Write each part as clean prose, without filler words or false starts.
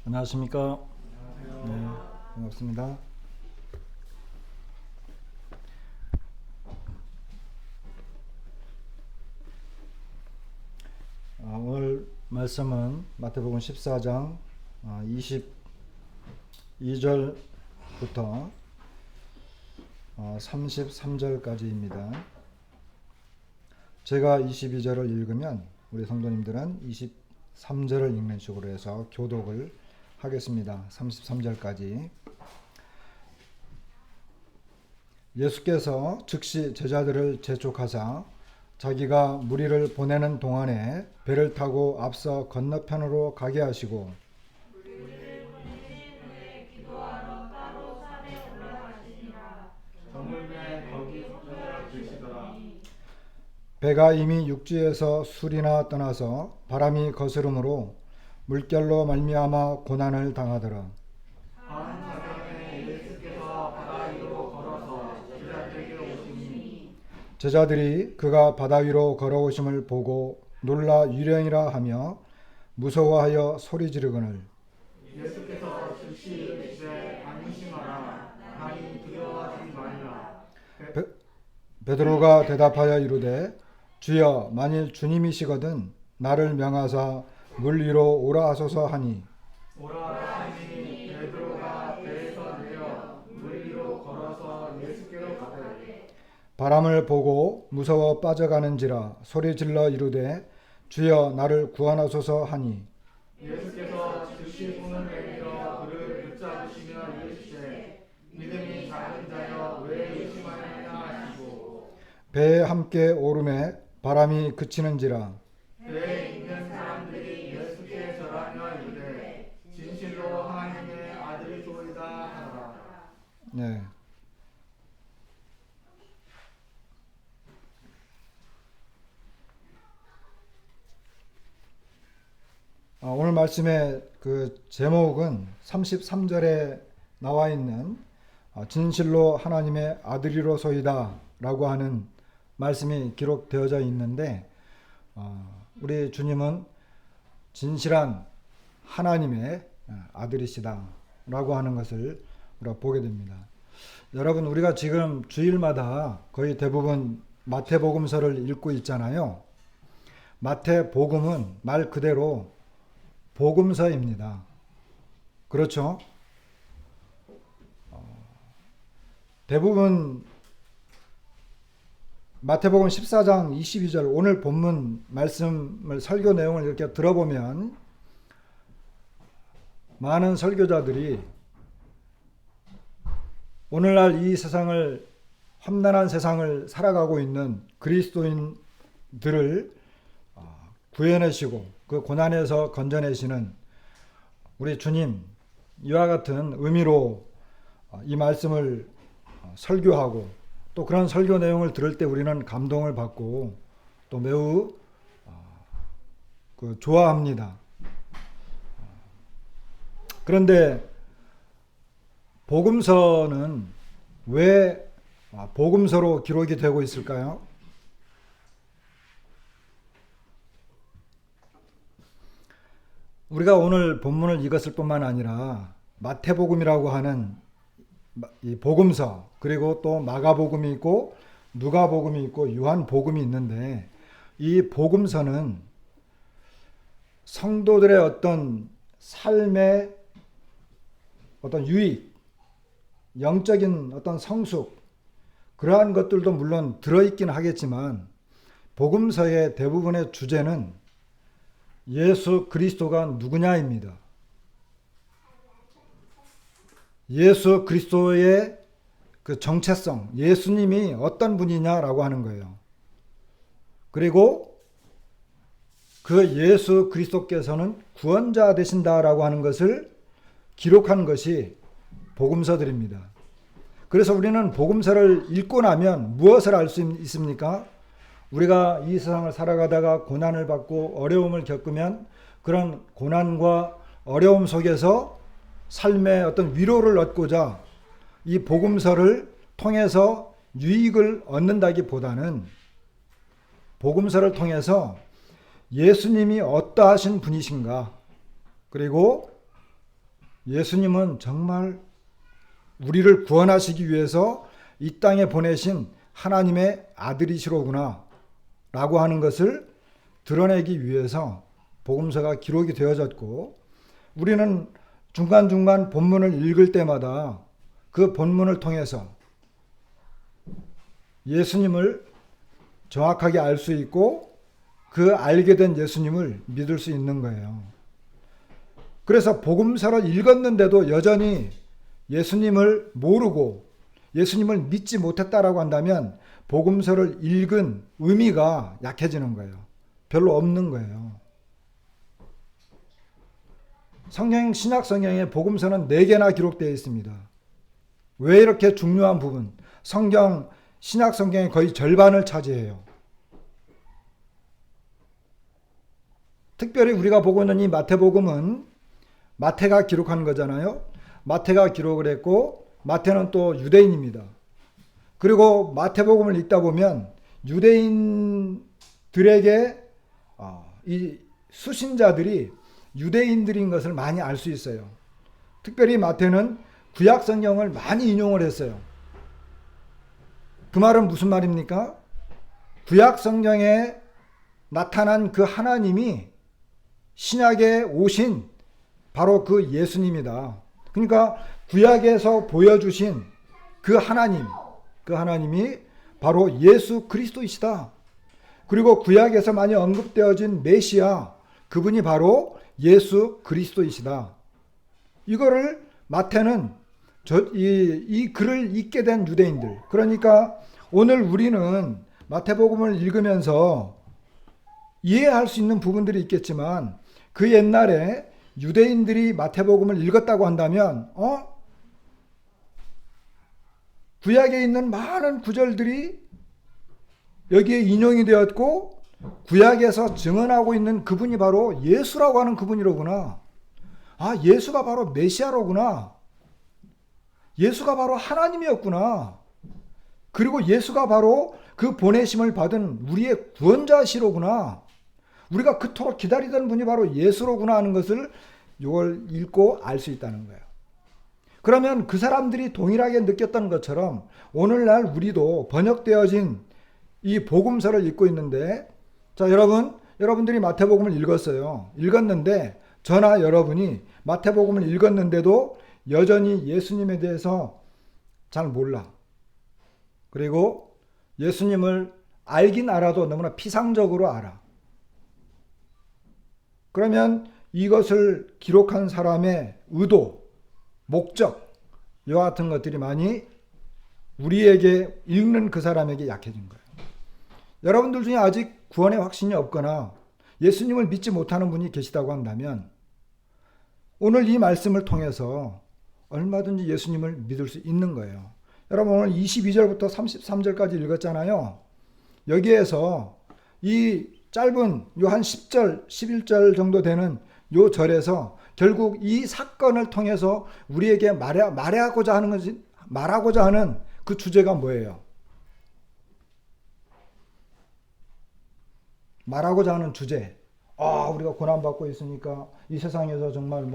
안녕하십니까? 네, 반갑습니다. 오늘 말씀은 마태복음 14장 22절부터 33절까지입니다. 제가 22절을 읽으면 우리 성도님들은 23절을 읽는 식으로 해서 교독을 하겠습니다. 33절까지. 예수께서 즉시 제자들을 재촉하사 자기가 무리를 보내는 동안에 배를 타고 앞서 건너편으로 가게 하시고 배가 이미 육지에서 술이나 떠나서 바람이 거스름으로 물결로 말미암아 고난을 당하더라. 제자들이 그가 바다 위로 걸어오심을 보고 놀라 유령이라 하며 무서워하여 소리 지르거늘 예수께서 즉시 이르시되 안심하라 나니 두려워하지 말라. 베드로가 대답하여 이르되 주여 만일 주님이시거든 나를 명하사 물 위로 오라 하소서 하니 오라 하니 베드로가 배에서 내려 물 위로 걸어서 예수께로 가되 바람을 보고 무서워 빠져가는지라 소리질러 이르되 주여 나를 구원하소서 하니 예수께서 즉시 손을 내밀어 그를 붙잡으시며 이르시되 믿음이 작은 자여 왜 의심하느냐 하시고 배에 함께 오름에 바람이 그치는지라 배에 있는 사람들이 예수께 절하며 이르되 진실로 하나님의 아들이소이다 하더라. 네. 오늘 말씀의 그 제목은 33절에 나와 있는 진실로 하나님의 아들이로소이다 라고 하는 말씀이 기록되어져 있는데 우리 주님은 진실한 하나님의 아들이시다 라고 하는 것을 우리가 보게 됩니다. 여러분, 우리가 지금 주일마다 거의 대부분 마태복음서를 읽고 있잖아요. 마태복음은 말 그대로 복음서입니다. 그렇죠? 대부분 마태복음 14장 22절 오늘 본문 말씀을 설교 내용을 이렇게 들어보면 많은 설교자들이 오늘날 이 세상을 험난한 세상을 살아가고 있는 그리스도인들을 구해내시고 그 고난에서 건져내시는 우리 주님 이와 같은 의미로 이 말씀을 설교하고 또 그런 설교 내용을 들을 때 우리는 감동을 받고 또 매우 좋아합니다. 그런데 복음서는 왜 복음서로 기록이 되고 있을까요? 우리가 오늘 본문을 읽었을 뿐만 아니라 마태복음이라고 하는 이 복음서 그리고 또 마가복음이 있고 누가복음이 있고 요한복음이 있는데 이 복음서는 성도들의 어떤 삶의 어떤 유익, 영적인 어떤 성숙 그러한 것들도 물론 들어있긴 하겠지만 복음서의 대부분의 주제는 예수 그리스도가 누구냐입니다. 예수 그리스도의 그 정체성, 예수님이 어떤 분이냐라고 하는 거예요. 그리고 그 예수 그리스도께서는 구원자 되신다라고 하는 것을 기록한 것이 복음서들입니다. 그래서 우리는 복음서를 읽고 나면 무엇을 알 수 있습니까? 우리가 이 세상을 살아가다가 고난을 받고 어려움을 겪으면 그런 고난과 어려움 속에서 삶의 어떤 위로를 얻고자 이 복음서를 통해서 유익을 얻는다기보다는 복음서를 통해서 예수님이 어떠하신 분이신가 그리고 예수님은 정말 우리를 구원하시기 위해서 이 땅에 보내신 하나님의 아들이시로구나 라고 하는 것을 드러내기 위해서 복음서가 기록이 되어졌고, 우리는 중간중간 본문을 읽을 때마다 그 본문을 통해서 예수님을 정확하게 알 수 있고 그 알게 된 예수님을 믿을 수 있는 거예요. 그래서 복음서를 읽었는데도 여전히 예수님을 모르고 예수님을 믿지 못했다라고 한다면 복음서를 읽은 의미가 약해지는 거예요. 별로 없는 거예요. 신약 성경에 복음서는 4개나 기록되어 있습니다. 왜 이렇게 중요한 부분, 신약 성경의 거의 절반을 차지해요. 특별히 우리가 보고 있는 이 마태복음은 마태가 기록한 거잖아요. 마태가 기록을 했고, 마태는 또 유대인입니다. 그리고 마태복음을 읽다 보면 유대인들에게 이 수신자들이 유대인들인 것을 많이 알 수 있어요. 특별히 마태는 구약 성경을 많이 인용을 했어요. 그 말은 무슨 말입니까? 구약 성경에 나타난 그 하나님이 신약에 오신 바로 그 예수님이다. 그러니까 구약에서 보여주신 그 하나님이 바로 예수 그리스도이시다. 그리고 구약에서 많이 언급되어진 메시아, 그분이 바로 예수 그리스도이시다. 이거를 마태는 이 글을 읽게 된 유대인들, 그러니까 오늘 우리는 마태복음을 읽으면서 이해할 수 있는 부분들이 있겠지만 그 옛날에 유대인들이 마태복음을 읽었다고 한다면 구약에 있는 많은 구절들이 여기에 인용이 되었고 구약에서 증언하고 있는 그분이 바로 예수라고 하는 그분이로구나. 예수가 바로 메시아로구나. 예수가 바로 하나님이었구나. 그리고 예수가 바로 그 보내심을 받은 우리의 구원자시로구나. 우리가 그토록 기다리던 분이 바로 예수로구나 하는 것을 이걸 읽고 알 수 있다는 거예요. 그러면 그 사람들이 동일하게 느꼈던 것처럼 오늘날 우리도 번역되어진 이 복음서를 읽고 있는데, 자, 여러분들이 마태복음을 읽었는데 저나 여러분이 마태복음을 읽었는데도 여전히 예수님에 대해서 잘 몰라. 그리고 예수님을 알긴 알아도 너무나 피상적으로 알아. 그러면 이것을 기록한 사람의 의도, 목적, 이와 같은 것들이 많이 우리에게 읽는 그 사람에게 약해진 거예요. 여러분들 중에 아직 구원의 확신이 없거나 예수님을 믿지 못하는 분이 계시다고 한다면 오늘 이 말씀을 통해서 얼마든지 예수님을 믿을 수 있는 거예요. 여러분 오늘 22절부터 33절까지 읽었잖아요. 여기에서 이 짧은 요 한 10절, 11절 정도 되는 요 절에서 결국 이 사건을 통해서 우리에게 말하고자 하는 그 주제가 뭐예요? 말하고자 하는 주제. 우리가 고난받고 있으니까 이 세상에서 정말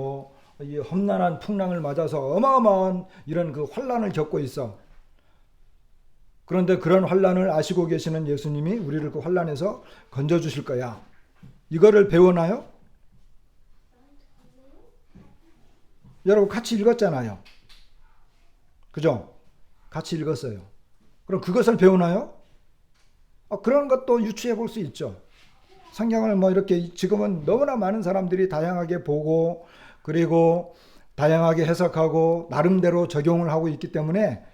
이 험난한 풍랑을 맞아서 어마어마한 이런 그 환난을 겪고 있어. 그런데 그런 환난을 아시고 계시는 예수님이 우리를 그 환난에서 건져주실 거야. 이거를 배우나요? 여러분 같이 읽었잖아요. 그죠? 같이 읽었어요. 그럼 그것을 배우나요? 그런 것도 유추해 볼 수 있죠. 성경을 이렇게 지금은 너무나 많은 사람들이 다양하게 보고 그리고 다양하게 해석하고 나름대로 적용을 하고 있기 때문에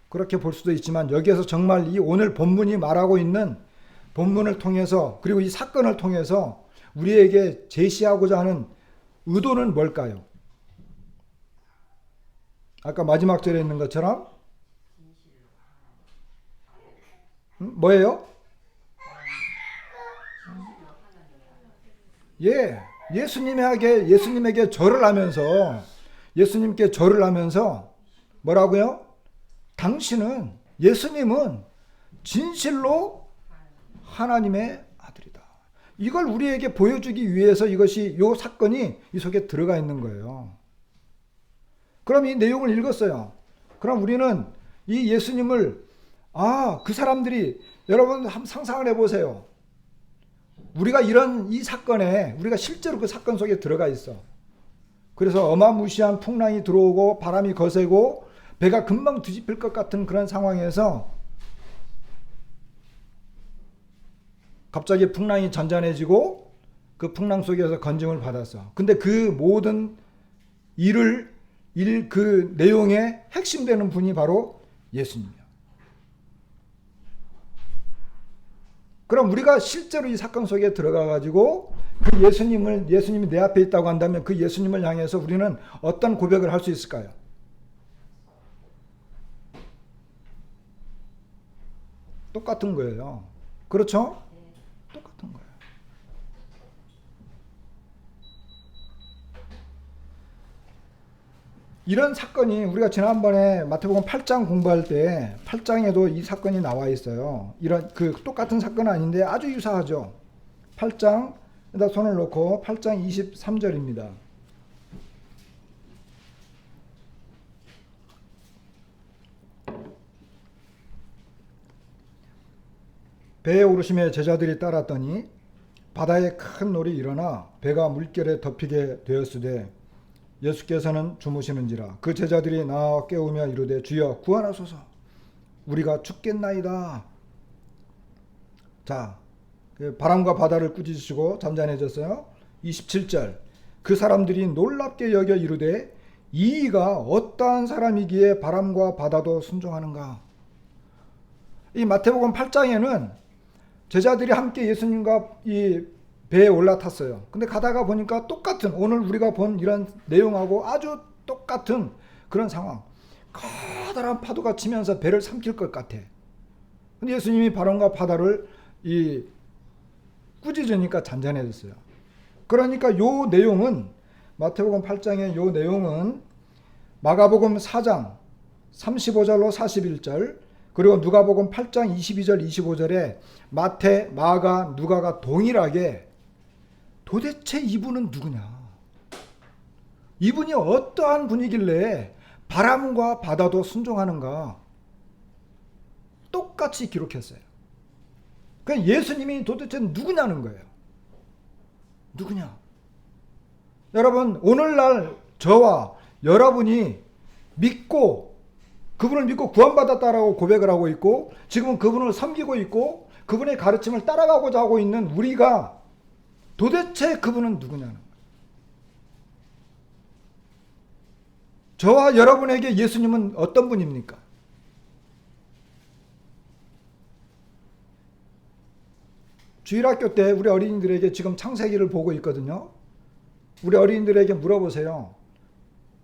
그렇게 볼 수도 있지만 여기에서 정말 이 오늘 본문이 말하고 있는 본문을 통해서 그리고 이 사건을 통해서 우리에게 제시하고자 하는 의도는 뭘까요? 아까 마지막 절에 있는 것처럼 뭐예요? 예수님에게 절을 하면서 예수님께 절을 하면서 뭐라고요? 예수님은 진실로 하나님의 아들이다. 이걸 우리에게 보여주기 위해서 이 사건이 이 속에 들어가 있는 거예요. 그럼 이 내용을 읽었어요. 그럼 우리는 이 예수님을 그 사람들이 여러분 한번 상상을 해보세요. 우리가 이런 이 사건에 우리가 실제로 그 사건 속에 들어가 있어. 그래서 어마무시한 풍랑이 들어오고 바람이 거세고 배가 금방 뒤집힐 것 같은 그런 상황에서 갑자기 풍랑이 잔잔해지고 그 풍랑 속에서 건짐을 받았어. 근데 그 모든 그 내용의 핵심 되는 분이 바로 예수님이야. 그럼 우리가 실제로 이 사건 속에 들어가 가지고 그 예수님이 내 앞에 있다고 한다면 그 예수님을 향해서 우리는 어떤 고백을 할 수 있을까요? 똑같은 거예요. 그렇죠? 똑같은 거예요. 이런 사건이 우리가 지난번에 마태복음 8장 공부할 때 8장에도 이 사건이 나와 있어요. 이런 그 똑같은 사건은 아닌데 아주 유사하죠. 8장에다 손을 놓고 8장 23절입니다. 배에 오르심에 제자들이 따랐더니 바다에 큰 놀이 일어나 배가 물결에 덮이게 되었으되 예수께서는 주무시는지라. 그 제자들이 나와 깨우며 이르되 주여 구하소서 우리가 죽겠나이다. 자, 바람과 바다를 꾸짖으시고 잠잠해졌어요. 27절 그 사람들이 놀랍게 여겨 이르되 이가 어떠한 사람이기에 바람과 바다도 순종하는가. 이 마태복음 8장에는 제자들이 함께 예수님과 이 배에 올라탔어요. 근데 가다가 보니까 똑같은 오늘 우리가 본 이런 내용하고 아주 똑같은 그런 상황. 커다란 파도가 치면서 배를 삼킬 것 같아. 근데 예수님이 바람과 바다를 꾸짖으니까 잔잔해졌어요. 그러니까 요 내용은 마태복음 8장의 요 내용은 마가복음 4장 35절로 41절 그리고 누가복음 8장 22절 25절에 마태, 마가, 누가가 동일하게 도대체 이분은 누구냐? 이분이 어떠한 분이길래 바람과 바다도 순종하는가? 똑같이 기록했어요. 그러니까 예수님이 도대체 누구냐는 거예요. 누구냐? 여러분 오늘날 저와 여러분이 그분을 믿고 구원받았다라고 고백을 하고 있고 지금은 그분을 섬기고 있고 그분의 가르침을 따라가고자 하고 있는 우리가 도대체 그분은 누구냐는 거예요. 저와 여러분에게 예수님은 어떤 분입니까? 주일학교 때 우리 어린이들에게 지금 창세기를 보고 있거든요. 우리 어린이들에게 물어보세요.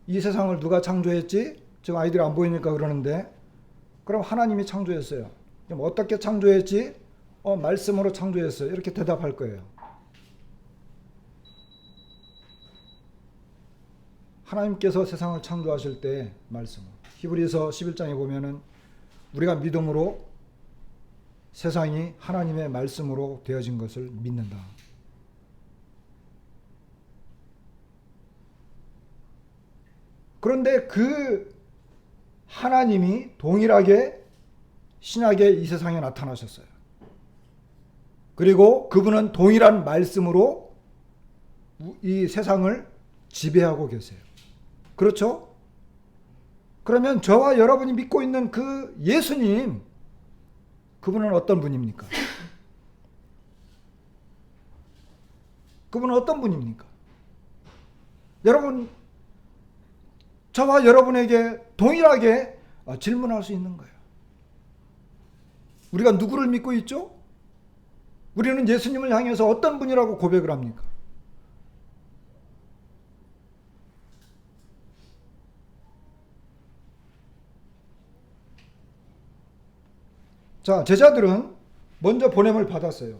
이 세상을 누가 창조했지? 지금 아이들이 안 보이니까 그러는데 그럼 하나님이 창조했어요. 그럼 어떻게 창조했지? 말씀으로 창조했어요. 이렇게 대답할 거예요. 하나님께서 세상을 창조하실 때 말씀. 히브리서 11장에 보면은 우리가 믿음으로 세상이 하나님의 말씀으로 되어진 것을 믿는다. 그런데 그 하나님이 동일하게 신약에 이 세상에 나타나셨어요. 그리고 그분은 동일한 말씀으로 이 세상을 지배하고 계세요. 그렇죠? 그러면 저와 여러분이 믿고 있는 그 예수님, 그분은 어떤 분입니까? 그분은 어떤 분입니까? 여러분, 저와 여러분에게 동일하게 질문할 수 있는 거예요. 우리가 누구를 믿고 있죠? 우리는 예수님을 향해서 어떤 분이라고 고백을 합니까? 자, 제자들은 먼저 보냄을 받았어요.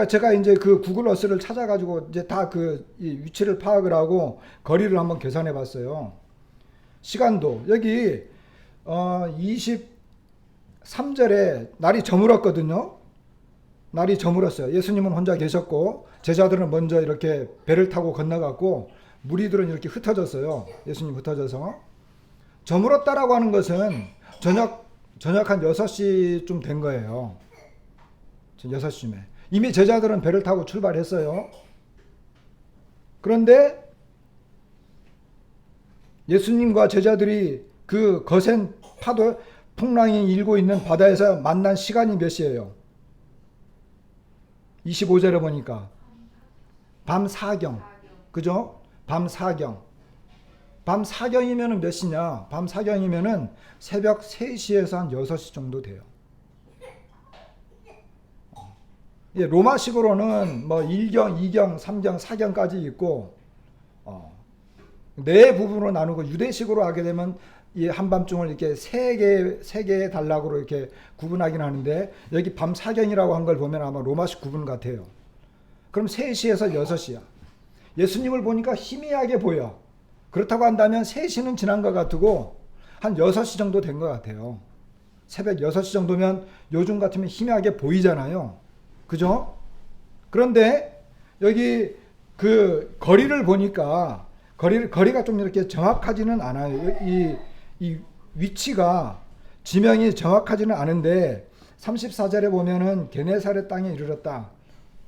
제가 이제 그 구글 어스를 찾아가지고 이제 다 이 위치를 파악을 하고 거리를 한번 계산해 봤어요. 시간도 여기 23절에 날이 저물었거든요. 날이 저물었어요. 예수님은 혼자 계셨고 제자들은 먼저 이렇게 배를 타고 건너갔고 무리들은 이렇게 흩어졌어요. 예수님 흩어져서. 저물었다라고 하는 것은 저녁 한 6시쯤 된 거예요. 6시쯤에. 이미 제자들은 배를 타고 출발했어요. 그런데 예수님과 제자들이 그 거센 파도 풍랑이 일고 있는 바다에서 만난 시간이 몇 시예요? 25절에 보니까 밤 4경. 그죠? 밤 4경. 밤 4경이면 몇 시냐? 밤 4경이면 새벽 3시에서 한 6시 정도 돼요. 예, 로마식으로는 뭐 1경, 2경, 3경, 4경까지 있고 네 부분으로 나누고 유대식으로 하게 되면 이 한밤중을 이렇게 세 개의 단락으로 이렇게 구분하긴 하는데 여기 밤 4경이라고 한 걸 보면 아마 로마식 구분 같아요. 그럼 3시에서 6시야. 예수님을 보니까 희미하게 보여. 그렇다고 한다면 3시는 지난 것 같고 한 6시 정도 된 것 같아요. 새벽 6시 정도면 요즘 같으면 희미하게 보이잖아요. 그죠? 그런데 여기 그 거리를 보니까 거리가 좀 이렇게 정확하지는 않아요. 이 위치가 지명이 정확하지는 않은데 34절에 보면은 게네사렛 땅에 이르렀다.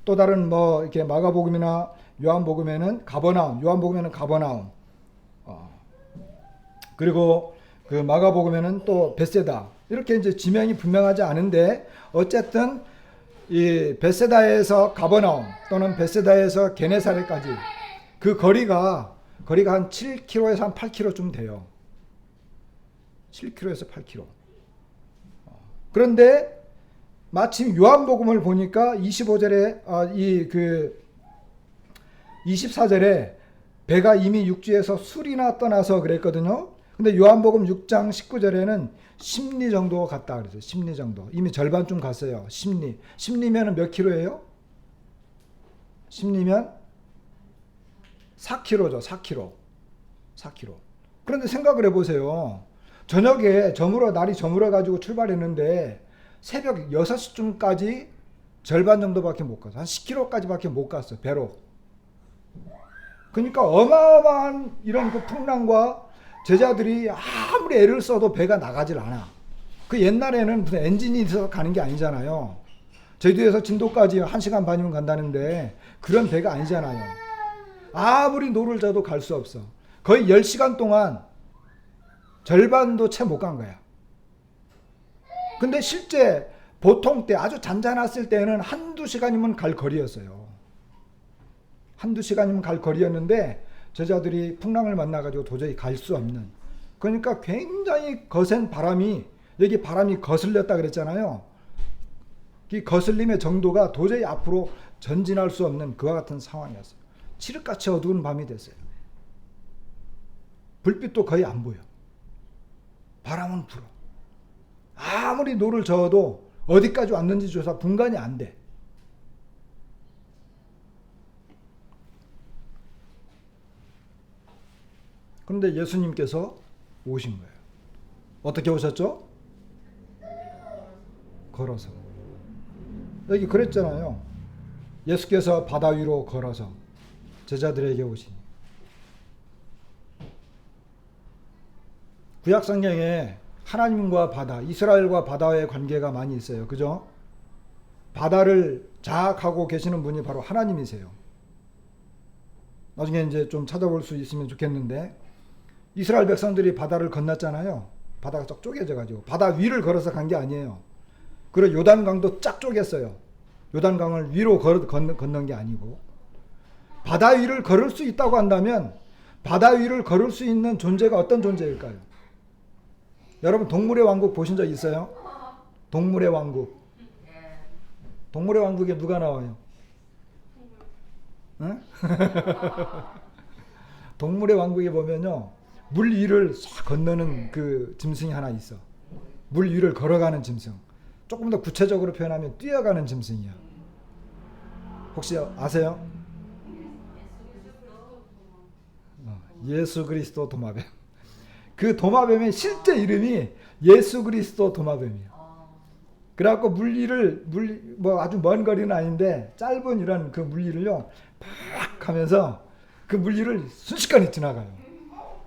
또 다른 뭐 이렇게 마가복음이나 요한복음에는 가버나움, 요한복음에는 가버나움. 그리고 그 마가복음에는 또 벳세다. 이렇게 이제 지명이 분명하지 않은데 어쨌든 이 벳세다에서 가버나움 또는 벳세다에서 게네사렛까지 그 거리가 한 7km에서 한 8km쯤 돼요. 7km에서 8km. 그런데 마침 요한복음을 보니까 25절에 24절에 배가 이미 육지에서 술이나 떠나서 그랬거든요. 근데 요한복음 6장 19절에는 심리 정도 갔다 그랬어요. 심리 정도. 이미 절반쯤 갔어요. 심리. 심리면 몇 킬로예요? 심리면 4km죠. 4km. 4km. 그런데 생각을 해보세요. 저녁에 날이 저물어 가지고 출발했는데 새벽 6시쯤까지 절반 정도밖에 못 갔어. 한 10km까지밖에 못 갔어. 배로. 그러니까 어마어마한 이런 그 풍랑과 제자들이 아무리 애를 써도 배가 나가질 않아. 그 옛날에는 무슨 엔진이 있어서 가는 게 아니잖아요. 제주에서 진도까지 1시간 반이면 간다는데 그런 배가 아니잖아요. 아무리 노를 져도 갈 수 없어. 거의 10시간 동안 절반도 채 못 간 거야. 근데 실제 보통 때 아주 잔잔했을 때는 한두 시간이면 갈 거리였어요. 한두 시간이면 갈 거리였는데 제자들이 풍랑을 만나가지고 도저히 갈 수 없는. 그러니까 굉장히 거센 바람이, 여기 바람이 거슬렸다 그랬잖아요. 이 거슬림의 정도가 도저히 앞으로 전진할 수 없는 그와 같은 상황이었어요. 칠흑같이 어두운 밤이 됐어요. 불빛도 거의 안 보여. 바람은 불어. 아무리 노를 저어도 어디까지 왔는지 조사 분간이 안 돼. 그런데 예수님께서 오신 거예요. 어떻게 오셨죠? 걸어서. 여기 그랬잖아요. 예수께서 바다 위로 걸어서 제자들에게 오시니. 구약 성경에 하나님과 바다, 이스라엘과 바다의 관계가 많이 있어요. 그죠? 바다를 장악하고 계시는 분이 바로 하나님이세요. 나중에 이제 좀 찾아볼 수 있으면 좋겠는데 이스라엘 백성들이 바다를 건넜잖아요. 바다가 쫙 쪼개져가지고 바다 위를 걸어서 간 게 아니에요. 그리고 요단강도 쫙 쪼갰어요. 요단강을 위로 건넌 게 아니고 바다 위를 걸을 수 있다고 한다면 바다 위를 걸을 수 있는 존재가 어떤 존재일까요? 여러분 동물의 왕국 보신 적 있어요? 동물의 왕국. 동물의 왕국에 누가 나와요? 응? 동물의 왕국에 보면요. 물 위를 싹 건너는 그 짐승이 하나 있어. 물 위를 걸어가는 짐승. 조금 더 구체적으로 표현하면 뛰어가는 짐승이야. 혹시 아세요? 예수 그리스도 도마뱀. 그 도마뱀의 실제 이름이 예수 그리스도 도마뱀이에요. 그래갖고 물 위를 뭐 아주 먼 거리는 아닌데 짧은 이런 그 물 위를요 팍 하면서 그 물 위를 순식간에 지나가요.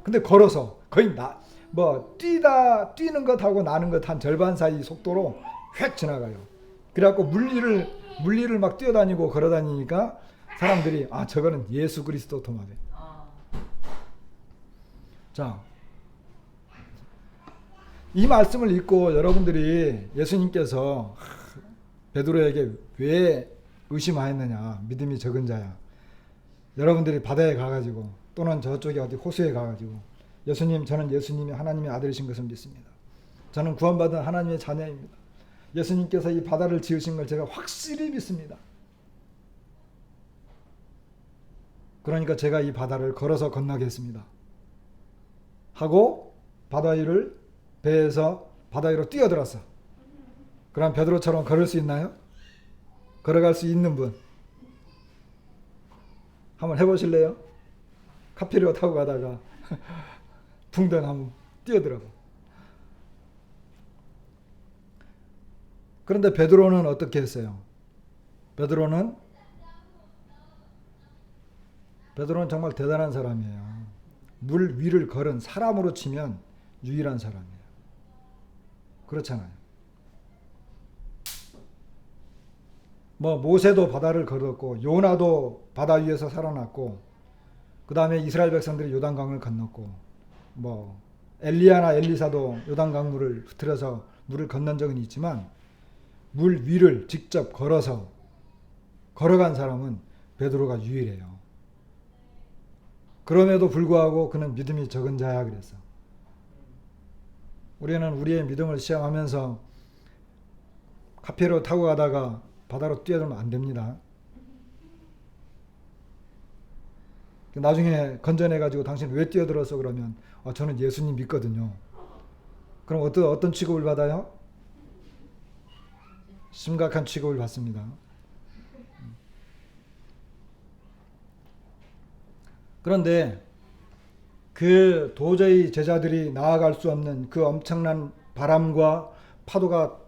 근데 걸어서 거의 뭐 뛰는 것하고 나는 것 한 절반 사이 속도로 휙 지나가요. 그래갖고 물리를 막 뛰어다니고 걸어다니니까 사람들이 아 저거는 예수 그리스도 도마뱀. 자, 이 말씀을 읽고 여러분들이 예수님께서 베드로에게 왜 의심하였느냐, 믿음이 적은 자야. 여러분들이 바다에 가가지고 또는 저쪽에 어디 호수에 가가지고 예수님, 저는 예수님이 하나님의 아들이신 것을 믿습니다. 저는 구원받은 하나님의 자녀입니다. 예수님께서 이 바다를 지으신 걸 제가 확실히 믿습니다. 그러니까 제가 이 바다를 걸어서 건너겠습니다. 하고 바다 위를 배에서 바다 위로 뛰어들었어. 그럼 베드로처럼 걸을 수 있나요? 걸어갈 수 있는 분 한번 해보실래요? 카피리오 타고 가다가 붕덩 한번 뛰어들어. 그런데 베드로는 어떻게 했어요? 베드로는 정말 대단한 사람이에요. 물 위를 걸은 사람으로 치면 유일한 사람이에요. 그렇잖아요. 뭐 모세도 바다를 걸었고 요나도 바다 위에서 살아났고 그 다음에 이스라엘 백성들이 요단강을 건넜고 뭐 엘리야나 엘리사도 요단강물을 흐트려서 물을 건넌 적은 있지만 물 위를 직접 걸어간 사람은 베드로가 유일해요. 그럼에도 불구하고 그는 믿음이 적은 자야 그랬어. 우리는 우리의 믿음을 시험하면서 카페로 타고 가다가 바다로 뛰어들면 안 됩니다. 나중에 건져내가지고 당신 왜 뛰어들었어 그러면 저는 예수님 믿거든요. 그럼 어떤 취급을 받아요? 심각한 취급을 받습니다. 그런데 그 도저히 제자들이 나아갈 수 없는 그 엄청난 바람과 파도가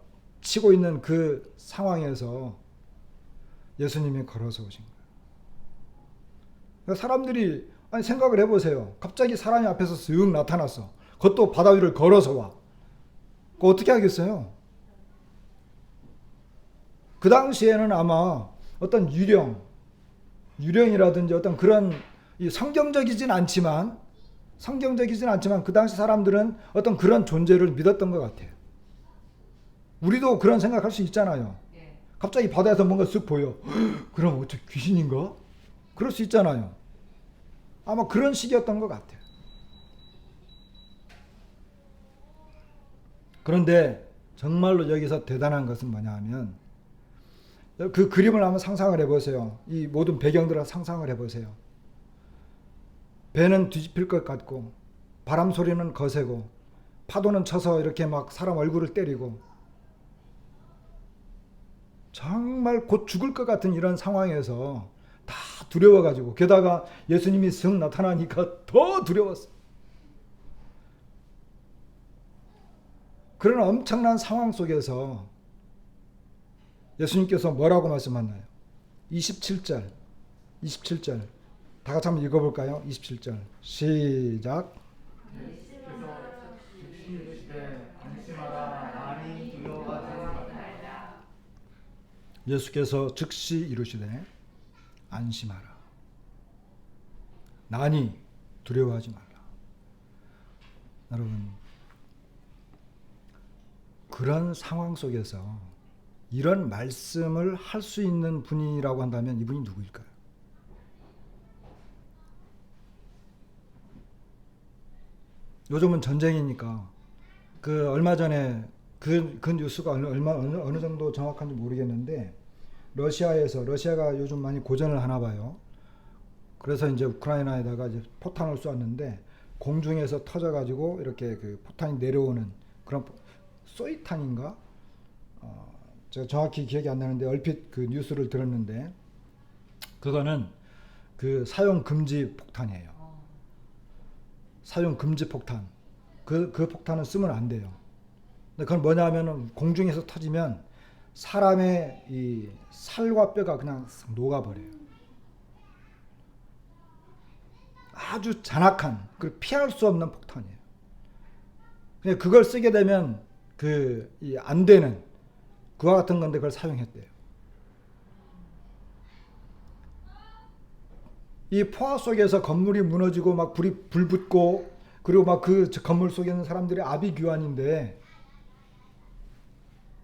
치고 있는 그 상황에서 예수님이 걸어서 오신 거예요. 그러니까 사람들이 생각을 해보세요. 갑자기 사람이 앞에서 쓱 나타났어. 그것도 바다 위를 걸어서 와. 그거 어떻게 하겠어요? 그 당시에는 아마 어떤 유령이라든지 어떤 그런 성경적이진 않지만 그 당시 사람들은 어떤 그런 존재를 믿었던 것 같아요. 우리도 그런 생각할 수 있잖아요. 갑자기 바다에서 뭔가 쓱 보여. 그럼 어째 귀신인가? 그럴 수 있잖아요. 아마 그런 식이었던 것 같아요. 그런데 정말로 여기서 대단한 것은 뭐냐 하면 그 그림을 한번 상상을 해보세요. 이 모든 배경들을 상상을 해보세요. 배는 뒤집힐 것 같고 바람 소리는 거세고 파도는 쳐서 이렇게 막 사람 얼굴을 때리고 정말 곧 죽을 것 같은 이런 상황에서 다 두려워가지고 게다가 예수님이 슥 나타나니까 더 두려웠어. 그런 엄청난 상황 속에서 예수님께서 뭐라고 말씀하나요? 27절 다 같이 한번 읽어볼까요? 27절 시작. 예수께서 즉시 이르시되 안심하라. 나니 두려워하지 말라. 여러분, 그런 상황 속에서 이런 말씀을 할 수 있는 분이라고 한다면 이분이 누구일까요? 요즘은 전쟁이니까 그 얼마 전에 그 뉴스가 어느 정도 정확한지 모르겠는데 러시아가 요즘 많이 고전을 하나 봐요. 그래서 이제 우크라이나에다가 이제 포탄을 쏘았는데 공중에서 터져가지고 이렇게 그 포탄이 내려오는 그런 소이탄인가? 제가 정확히 기억이 안 나는데 얼핏 그 뉴스를 들었는데 그거는 그 사용 금지 폭탄이에요. 사용 금지 폭탄. 그 폭탄은 쓰면 안 돼요. 근데 그건 뭐냐 하면은 공중에서 터지면 사람의 이 살과 뼈가 그냥 녹아버려요. 아주 잔악한, 그리고 피할 수 없는 폭탄이에요. 근데 그걸 쓰게 되면 안 되는 그와 같은 건데 그걸 사용했대요. 이 포화 속에서 건물이 무너지고 막 불 붙고 그리고 막 그 건물 속에 있는 사람들이 아비규환인데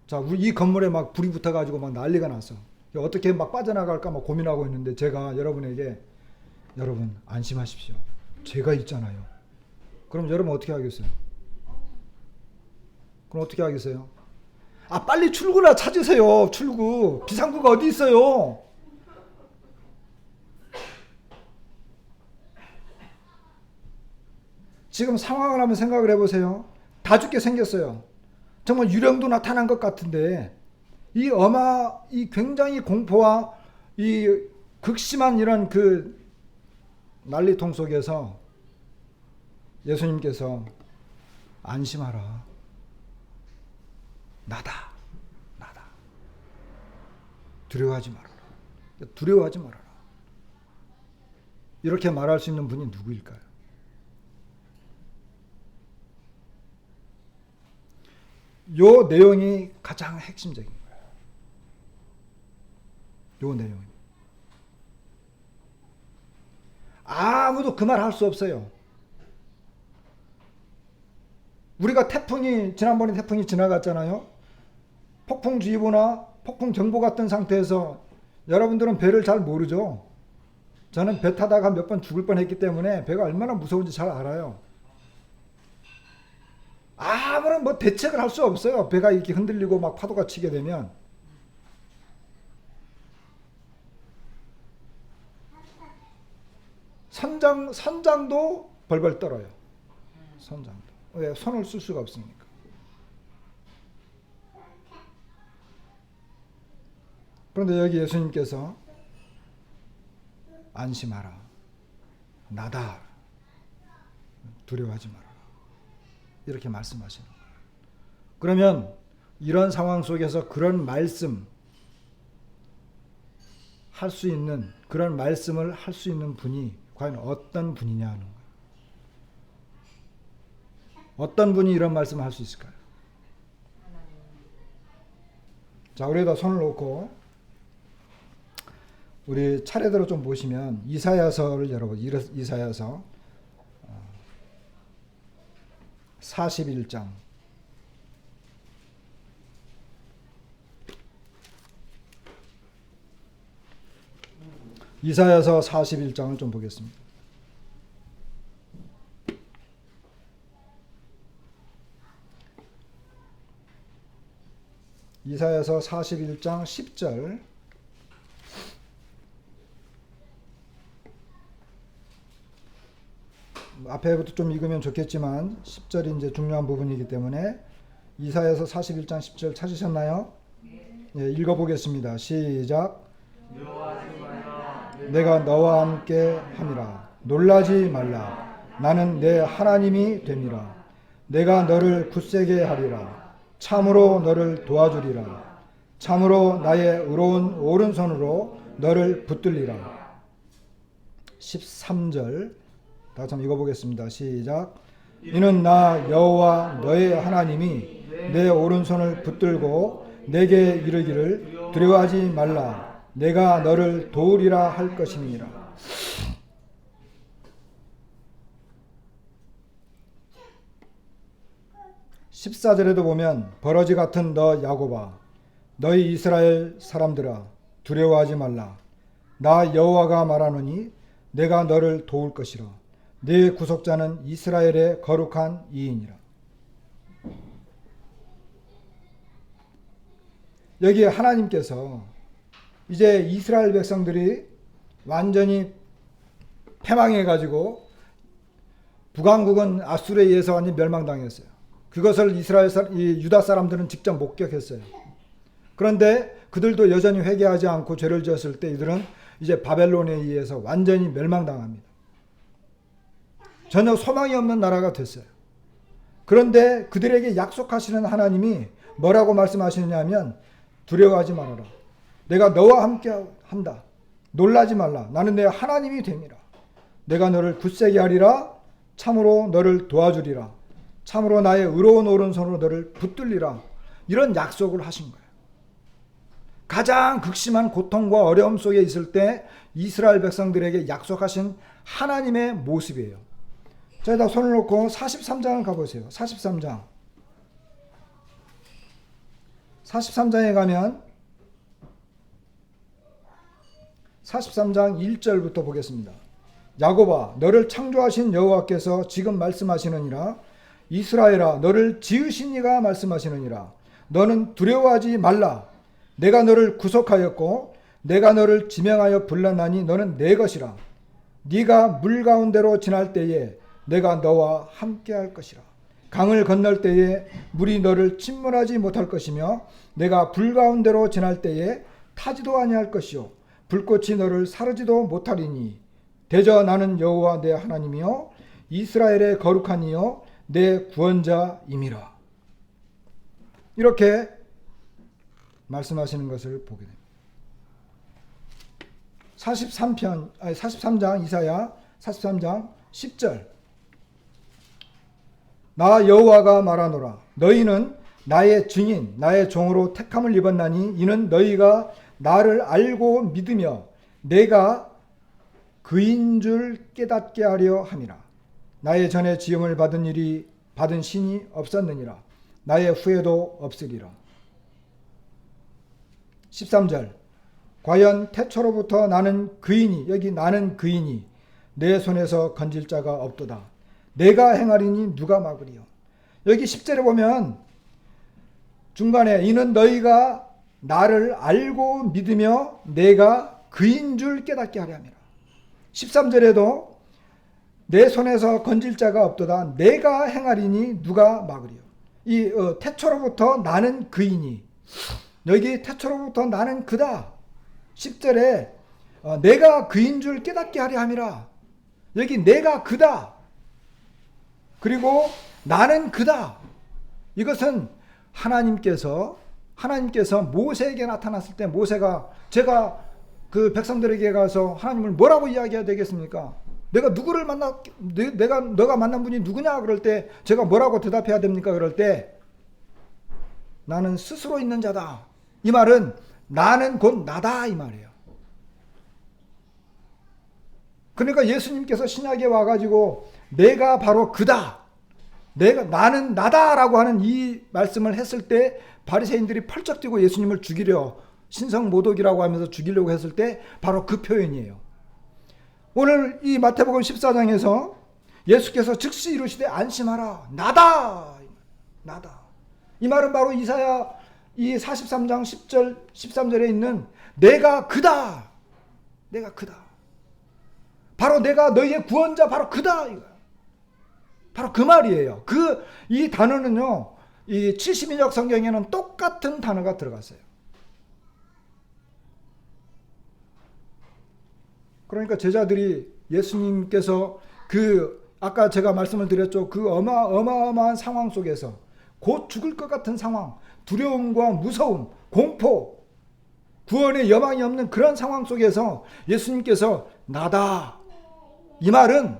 자, 이 건물에 막 불이 붙어가지고 막 난리가 났어. 어떻게 막 빠져나갈까 막 고민하고 있는데 제가 여러분에게 여러분 안심하십시오. 제가 있잖아요. 그럼 여러분 어떻게 하겠어요? 그럼 어떻게 하겠어요? 아, 빨리 출구나 찾으세요. 출구. 비상구가 어디 있어요? 지금 상황을 한번 생각을 해보세요. 다 죽게 생겼어요. 정말 유령도 나타난 것 같은데 이 굉장히 공포와 이 극심한 이런 난리통 속에서 예수님께서 안심하라. 나다. 두려워하지 말아라. 두려워하지 말아라. 이렇게 말할 수 있는 분이 누구일까요? 요 내용이 가장 핵심적인 거예요. 요 내용이. 아무도 그 말 할 수 없어요. 우리가 지난번에 태풍이 지나갔잖아요. 폭풍주의보나 폭풍경보 같은 상태에서 여러분들은 배를 잘 모르죠. 저는 배 타다가 몇 번 죽을 뻔했기 때문에 배가 얼마나 무서운지 잘 알아요. 아무런 대책을 할 수 없어요. 배가 이렇게 흔들리고 막 파도가 치게 되면. 선장도 벌벌 떨어요. 선장도. 왜? 손을 쓸 수가 없으니까. 그런데 여기 예수님께서 안심하라. 나다. 두려워하지 마라. 이렇게 말씀하시는 거예요. 그러면 이런 상황 속에서 그런 말씀 그런 말씀을 할 수 있는 분이 과연 어떤 분이냐 하는 거예요. 어떤 분이 이런 말씀을 할 수 있을까요? 자, 우리가 손을 놓고 우리 차례대로 좀 보시면 이사야서를 열어보세요. 이사야서 41장. 이사야서 41장을 좀 보겠습니다. 이사야서 41장 10절. 앞에부터 좀 읽으면 좋겠지만 10절이 이제 중요한 부분이기 때문에 이사야서 41장 10절 찾으셨나요? 예, 읽어보겠습니다. 시작. 내가 너와 함께 함이라. 놀라지 말라. 나는 내 하나님이 됨이라. 내가 너를 굳세게 하리라. 참으로 너를 도와주리라. 참으로 나의 의로운 오른손으로 너를 붙들리라. 13절 다 같이 한번 읽어보겠습니다. 시작. 이는 나 여호와 너의 하나님이 내 오른손을 붙들고 내게 이르기를 두려워하지 말라. 내가 너를 도우리라 할 것이니라. (14절에도) 보면 버러지 같은 너 야곱아 너희 이스라엘 사람들아 두려워하지 말라. 나 여호와가 말하노니 내가 너를 도울 것이라. 네 구속자는 이스라엘의 거룩한 이인이라. 여기에 하나님께서 이제 이스라엘 백성들이 완전히 패망해가지고 북왕국은 아수르에 의해서 완전히 멸망당했어요. 그것을 유다 사람들은 직접 목격했어요. 그런데 그들도 여전히 회개하지 않고 죄를 지었을 때 이들은 이제 바벨론에 의해서 완전히 멸망당합니다. 전혀 소망이 없는 나라가 됐어요. 그런데 그들에게 약속하시는 하나님이 뭐라고 말씀하시느냐 하면 두려워하지 말아라. 내가 너와 함께 한다. 놀라지 말라. 나는 내 하나님이 됨이라. 내가 너를 굳세게 하리라. 참으로 너를 도와주리라. 참으로 나의 의로운 오른손으로 너를 붙들리라. 이런 약속을 하신 거예요. 가장 극심한 고통과 어려움 속에 있을 때 이스라엘 백성들에게 약속하신 하나님의 모습이에요. 저희다 손을 놓고 43장을 가보세요. 43장. 43장에 가면 43장 1절부터 보겠습니다. 야곱아, 너를 창조하신 여호와께서 지금 말씀하시느니라. 이스라엘아, 너를 지으신 이가 말씀하시느니라. 너는 두려워하지 말라. 내가 너를 구속하였고 내가 너를 지명하여 불렀나니 너는 내 것이라. 네가 물 가운데로 지날 때에 내가 너와 함께할 것이라. 강을 건널 때에 물이 너를 침몰하지 못할 것이며 내가 불 가운데로 지날 때에 타지도 아니할 것이요 불꽃이 너를 사르지도 못하리니 대저 나는 여호와 내 하나님이요 이스라엘의 거룩한 이요 내 구원자임이라. 이렇게 말씀하시는 것을 보게 됩니다. 43장 이사야 43장 10절. 나 여호와가 말하노라. 너희는 나의 증인 나의 종으로 택함을 입었나니 이는 너희가 나를 알고 믿으며 내가 그인 줄 깨닫게 하려 함이라. 나의 전에 지음을 받은 신이 없었느니라. 나의 후에도 없으리라. 13절. 과연 태초로부터 나는 그인이, 여기 나는 그인이 내 손에서 건질 자가 없도다. 내가 행하리니 누가 막으리요. 여기 10절에 보면 중간에 이는 너희가 나를 알고 믿으며 내가 그인 줄 깨닫게 하려 함이라. 13절에도 내 손에서 건질 자가 없도다. 내가 행하리니 누가 막으리요. 이 태초로부터 나는 그이니, 여기 태초로부터 나는 그다. 10절에 내가 그인 줄 깨닫게 하려 함이라. 여기 내가 그다. 그리고 나는 그다. 이것은 하나님께서 모세에게 나타났을 때 모세가 제가 그 백성들에게 가서 하나님을 뭐라고 이야기해야 되겠습니까? 내가 누구를 너가 만난 분이 누구냐? 그럴 때 제가 뭐라고 대답해야 됩니까? 그럴 때 나는 스스로 있는 자다. 이 말은 나는 곧 나다 이 말이에요. 그러니까 예수님께서 신약에 와가지고 내가 바로 그다. 나는 나다라고 하는 이 말씀을 했을 때 바리새인들이 펄쩍 뛰고 예수님을 죽이려 신성모독이라고 하면서 죽이려고 했을 때 바로 그 표현이에요. 오늘 이 마태복음 14장에서 예수께서 즉시 이르시되 안심하라. 나다. 나다. 이 말은 바로 이사야 이 43장 10절 13절에 있는 내가 그다. 내가 그다. 바로 내가 너희의 구원자 바로 그다. 바로 그 말이에요. 이 단어는요. 이 70인역 성경에는 똑같은 단어가 들어갔어요. 그러니까 제자들이 예수님께서 아까 제가 말씀을 드렸죠. 그 어마어마한 상황 속에서 곧 죽을 것 같은 상황, 두려움과 무서움, 공포, 구원의 여망이 없는 그런 상황 속에서 예수님께서 나다. 이 말은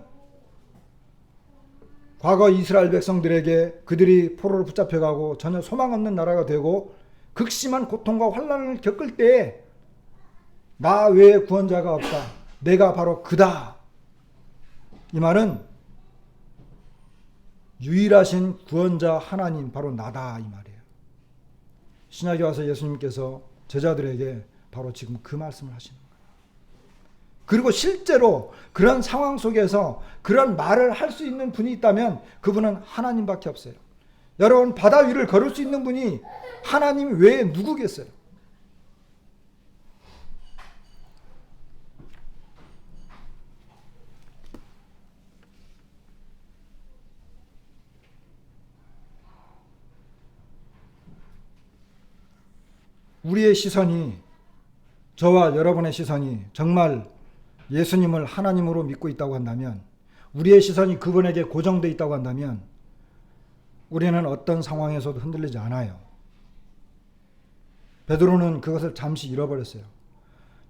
과거 이스라엘 백성들에게 그들이 포로로 붙잡혀가고 전혀 소망 없는 나라가 되고 극심한 고통과 환난을 겪을 때에 나 외에 구원자가 없다. 내가 바로 그다. 이 말은 유일하신 구원자 하나님 바로 나다 이 말이에요. 신약에 와서 예수님께서 제자들에게 바로 지금 그 말씀을 하시는 거예요. 그리고 실제로 그런 상황 속에서 그런 말을 할 수 있는 분이 있다면 그분은 하나님밖에 없어요. 여러분 바다 위를 걸을 수 있는 분이 하나님 외에 누구겠어요? 우리의 시선이, 저와 여러분의 시선이 정말 예수님을 하나님으로 믿고 있다고 한다면, 우리의 시선이 그분에게 고정되어 있다고 한다면 우리는 어떤 상황에서도 흔들리지 않아요. 베드로는 그것을 잠시 잃어버렸어요.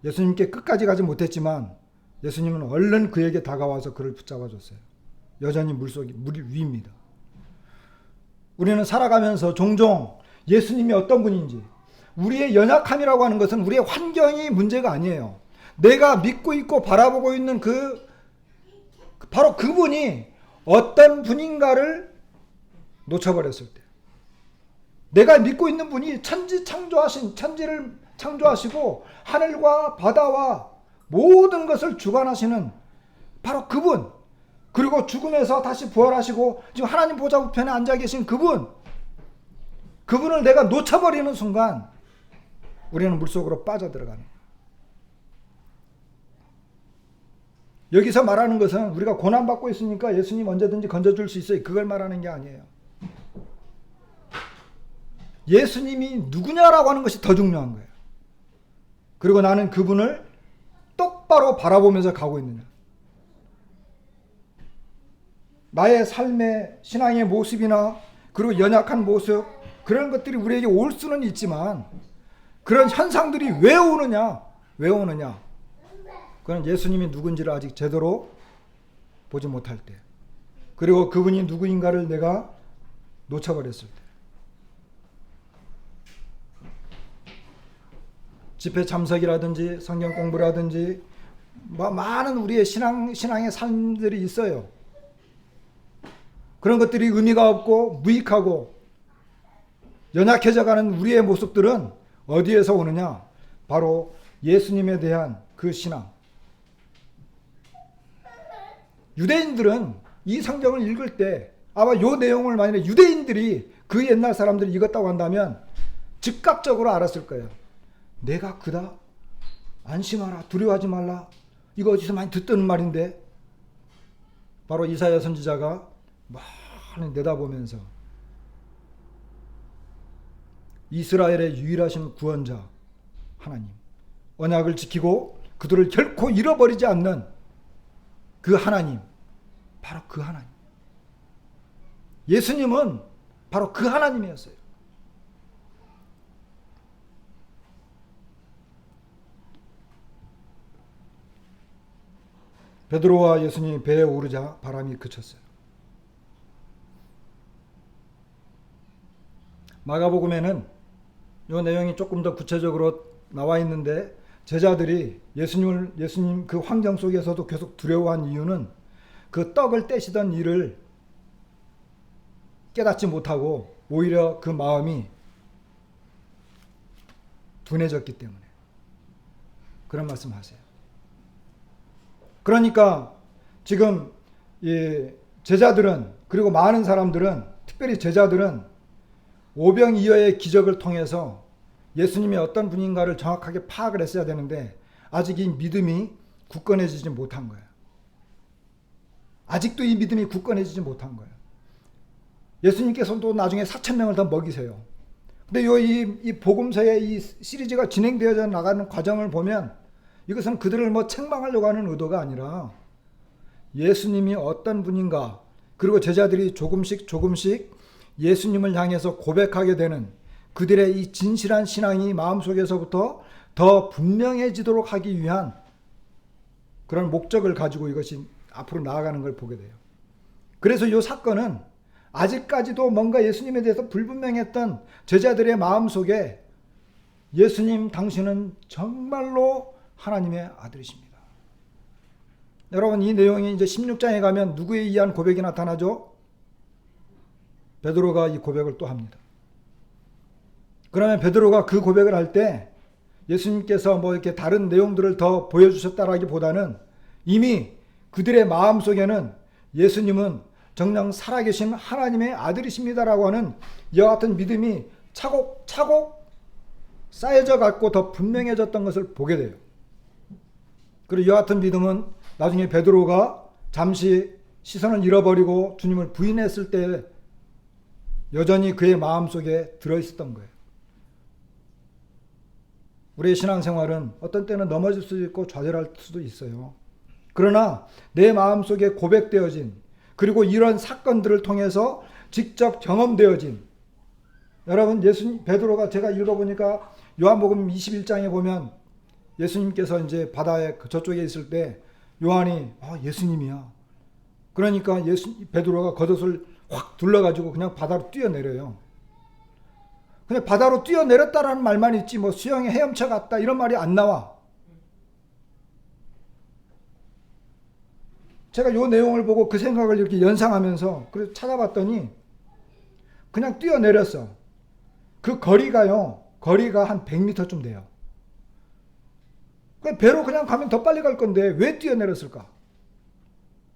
예수님께 끝까지 가지 못했지만 예수님은 얼른 그에게 다가와서 그를 붙잡아 줬어요. 여전히 물 위입니다. 우리는 살아가면서 종종 예수님이 어떤 분인지, 우리의 연약함이라고 하는 것은 우리의 환경이 문제가 아니에요. 내가 믿고 있고 바라보고 있는 바로 그분이 어떤 분인가를 놓쳐버렸을 때, 내가 믿고 있는 분이 천지를 창조하시고 하늘과 바다와 모든 것을 주관하시는 바로 그분, 그리고 죽음에서 다시 부활하시고 지금 하나님 보좌 우편에 앉아 계신 그분을 내가 놓쳐버리는 순간 우리는 물속으로 빠져들어가는 거예요. 여기서 말하는 것은 우리가 고난받고 있으니까 예수님 언제든지 건져줄 수 있어요, 그걸 말하는 게 아니에요. 예수님이 누구냐라고 하는 것이 더 중요한 거예요. 그리고 나는 그분을 똑바로 바라보면서 가고 있느냐. 나의 삶의 신앙의 모습이나 그리고 연약한 모습, 그런 것들이 우리에게 올 수는 있지만 그런 현상들이 왜 오느냐? 그건 예수님이 누군지를 아직 제대로 보지 못할 때, 그리고 그분이 누구인가를 내가 놓쳐버렸을 때, 집회 참석이라든지 성경 공부라든지 많은 우리의 신앙의 삶들이 있어요. 그런 것들이 의미가 없고 무익하고 연약해져가는 우리의 모습들은 어디에서 오느냐? 바로 예수님에 대한 그 신앙. 유대인들은 이 성경을 읽을 때 아마 이 내용을 만약에 유대인들이 그 옛날 사람들이 읽었다고 한다면 즉각적으로 알았을 거예요. 내가 그다? 안심하라, 두려워하지 말라. 이거 어디서 많이 듣던 말인데. 바로 이사야 선지자가 많이 내다보면서 이스라엘의 유일하신 구원자 하나님, 언약을 지키고 그들을 결코 잃어버리지 않는 그 하나님, 바로 그 하나님. 예수님은 바로 그 하나님이었어요. 베드로와 예수님이 배에 오르자 바람이 그쳤어요. 마가복음에는 이 내용이 조금 더 구체적으로 나와 있는데, 제자들이 예수님 그 환경 속에서도 계속 두려워한 이유는 그 떡을 떼시던 일을 깨닫지 못하고 오히려 그 마음이 둔해졌기 때문에 그런 말씀하세요. 그러니까 지금 이 제자들은, 그리고 많은 사람들은, 특별히 제자들은 오병이어의 기적을 통해서 예수님이 어떤 분인가를 정확하게 파악을 했어야 되는데 아직 이 믿음이 굳건해지지 못한 거예요. 아직도 이 믿음이 굳건해지지 못한 거예요. 예수님께서도 나중에 4,000명을 더 먹이세요. 근데 이 복음서의 이 시리즈가 진행되어져 나가는 과정을 보면 이것은 그들을 책망하려고 하는 의도가 아니라 예수님이 어떤 분인가, 그리고 제자들이 조금씩 예수님을 향해서 고백하게 되는 그들의 이 진실한 신앙이 마음속에서부터 더 분명해지도록 하기 위한 그런 목적을 가지고 이것이 앞으로 나아가는 걸 보게 돼요. 그래서 이 사건은 아직까지도 뭔가 예수님에 대해서 불분명했던 제자들의 마음속에 예수님 당신은 정말로 하나님의 아들이십니다. 여러분, 이 내용이 이제 16장에 가면 누구에 의한 고백이 나타나죠? 베드로가 이 고백을 또 합니다. 그러면 베드로가 그 고백을 할 때 예수님께서 이렇게 다른 내용들을 더 보여주셨다라기보다는 이미 그들의 마음 속에는 예수님은 정녕 살아계신 하나님의 아들이십니다라고 하는 이와 같은 믿음이 차곡차곡 쌓여져 갖고 더 분명해졌던 것을 보게 돼요. 그리고 이와 같은 믿음은 나중에 베드로가 잠시 시선을 잃어버리고 주님을 부인했을 때 여전히 그의 마음속에 들어있었던 거예요. 우리의 신앙생활은 어떤 때는 넘어질 수도 있고 좌절할 수도 있어요. 그러나 내 마음속에 고백되어진, 그리고 이런 사건들을 통해서 직접 경험되어진, 여러분, 베드로가 제가 읽어보니까 요한복음 21장에 보면 예수님께서 이제 바다에 저쪽에 있을 때 요한이 예수님이야. 그러니까 베드로가 겉옷을 확 둘러가지고 그냥 바다로 뛰어내려요. 근데 바다로 뛰어내렸다라는 말만 있지 뭐 수영에 헤엄쳐 갔다 이런 말이 안 나와. 제가 요 내용을 보고 그 생각을 이렇게 연상하면서 그래서 찾아봤더니 그냥 뛰어내렸어. 그 거리가 한 100m쯤 돼요. 배로 그냥 가면 더 빨리 갈 건데 왜 뛰어내렸을까?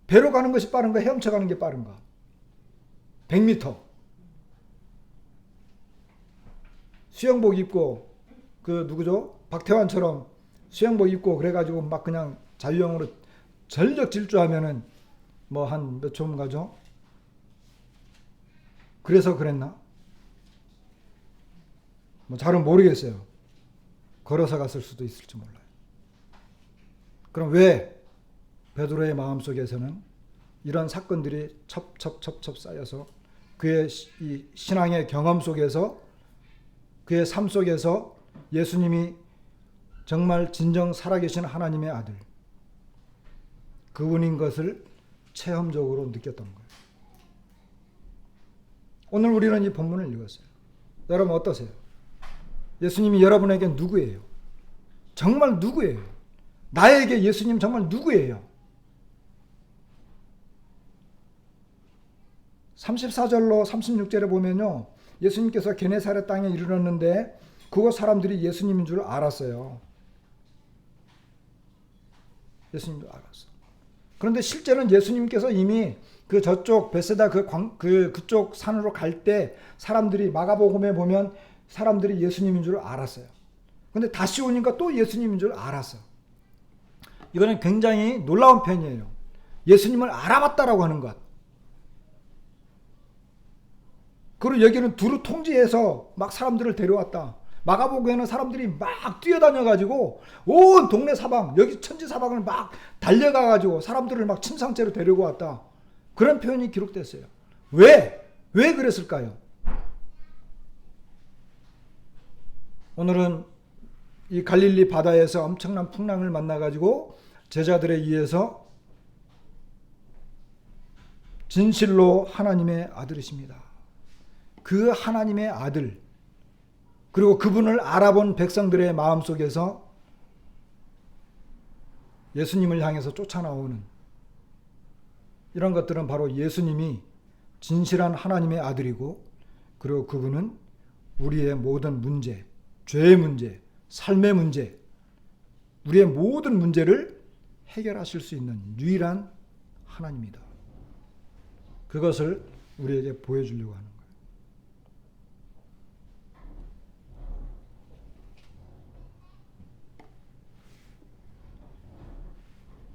배로 가는 것이 빠른가 헤엄쳐 가는 게 빠른가? 100m. 수영복 입고 그 누구죠? 박태환처럼 수영복 입고 그래가지고 막 그냥 자유형으로 전력 질주하면은 뭐 한 몇 초면 가죠? 그래서 그랬나? 뭐 잘은 모르겠어요. 걸어서 갔을 수도 있을지 몰라요. 그럼 왜 베드로의 마음속에서는 이런 사건들이 첩첩첩첩 쌓여서 그의 이 신앙의 경험 속에서 그의 삶 속에서 예수님이 정말 진정 살아계신 하나님의 아들 그분인 것을 체험적으로 느꼈던 거예요. 오늘 우리는 이 본문을 읽었어요. 여러분 어떠세요? 예수님이 여러분에게 누구예요? 정말 누구예요? 나에게 예수님 정말 누구예요? 34절로 36절에 보면요. 예수님께서 게네사렛 땅에 이르렀는데 그곳 사람들이 예수님인 줄 알았어요. 예수님인 줄 알았어. 그런데 실제는 예수님께서 이미 그 저쪽 베세다 그쪽 산으로 갈 때 사람들이 마가복음에 보면 사람들이 예수님인 줄 알았어요. 근데 다시 오니까 또 예수님인 줄 알았어. 이거는 굉장히 놀라운 편이에요. 예수님을 알아봤다라고 하는 것. 그리고 여기는 두루 통제해서 막 사람들을 데려왔다. 마가복음에는 사람들이 막 뛰어다녀가지고 온 동네 사방, 여기 천지 사방을 막 달려가가지고 사람들을 막 침상째로 데리고 왔다. 그런 표현이 기록됐어요. 왜 그랬을까요? 오늘은 이 갈릴리 바다에서 엄청난 풍랑을 만나가지고 제자들에 의해서 진실로 하나님의 아들이십니다. 그 하나님의 아들 그리고 그분을 알아본 백성들의 마음속에서 예수님을 향해서 쫓아나오는 이런 것들은 바로 예수님이 진실한 하나님의 아들이고 그리고 그분은 우리의 모든 문제, 죄의 문제, 삶의 문제, 우리의 모든 문제를 해결하실 수 있는 유일한 하나님이다. 그것을 우리에게 보여주려고 하는 거예요.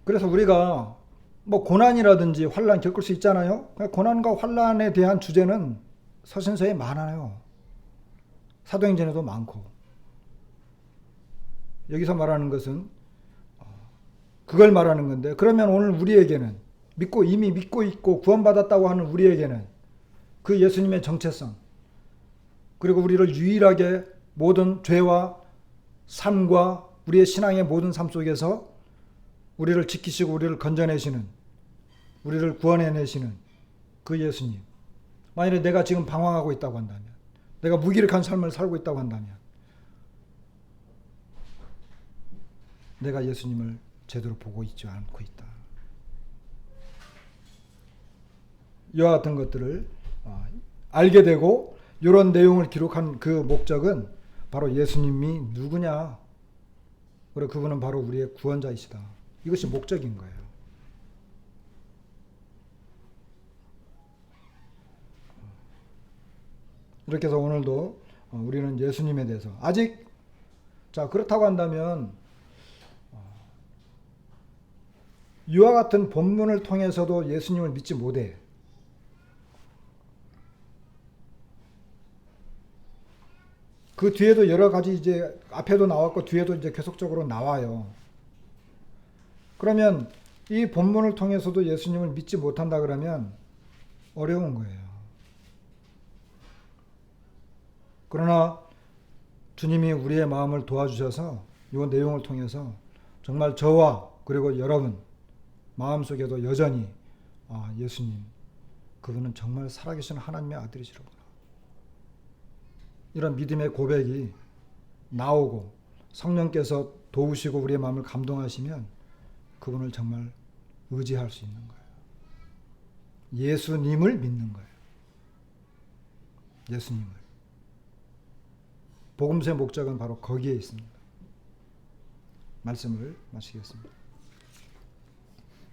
그래서 우리가 뭐 고난이라든지 환난 겪을 수 있잖아요. 고난과 환난에 대한 주제는 서신서에 많아요. 사도행전에도 많고. 여기서 말하는 것은 그걸 말하는 건데 그러면 오늘 우리에게는 이미 믿고 있고 구원받았다고 하는 우리에게는 그 예수님의 정체성 그리고 우리를 유일하게 모든 죄와 삶과 우리의 신앙의 모든 삶 속에서 우리를 지키시고 우리를 건져내시는 우리를 구원해내시는 그 예수님. 만일에 내가 지금 방황하고 있다고 한다면 내가 무기력한 삶을 살고 있다고 한다면 내가 예수님을 제대로 보고 있지 않고 있다. 이와 같은 것들을 알게 되고 이런 내용을 기록한 그 목적은 바로 예수님이 누구냐 그리고 그분은 바로 우리의 구원자이시다. 이것이 목적인 거예요. 이렇게 해서 오늘도 우리는 예수님에 대해서 아직 그렇다고 한다면 이와 같은 본문을 통해서도 예수님을 믿지 못해. 그 뒤에도 여러 가지 이제 앞에도 나왔고 뒤에도 이제 계속적으로 나와요. 그러면 이 본문을 통해서도 예수님을 믿지 못한다 그러면 어려운 거예요. 그러나 주님이 우리의 마음을 도와주셔서 이 내용을 통해서 정말 저와 그리고 여러분 마음속에도 여전히 예수님 그분은 정말 살아계신 하나님의 아들이시로구나. 이런 믿음의 고백이 나오고 성령께서 도우시고 우리의 마음을 감동하시면 그분을 정말 의지할 수 있는 거예요. 예수님을 믿는 거예요. 예수님을. 복음서의 목적은 바로 거기에 있습니다. 말씀을 마치겠습니다.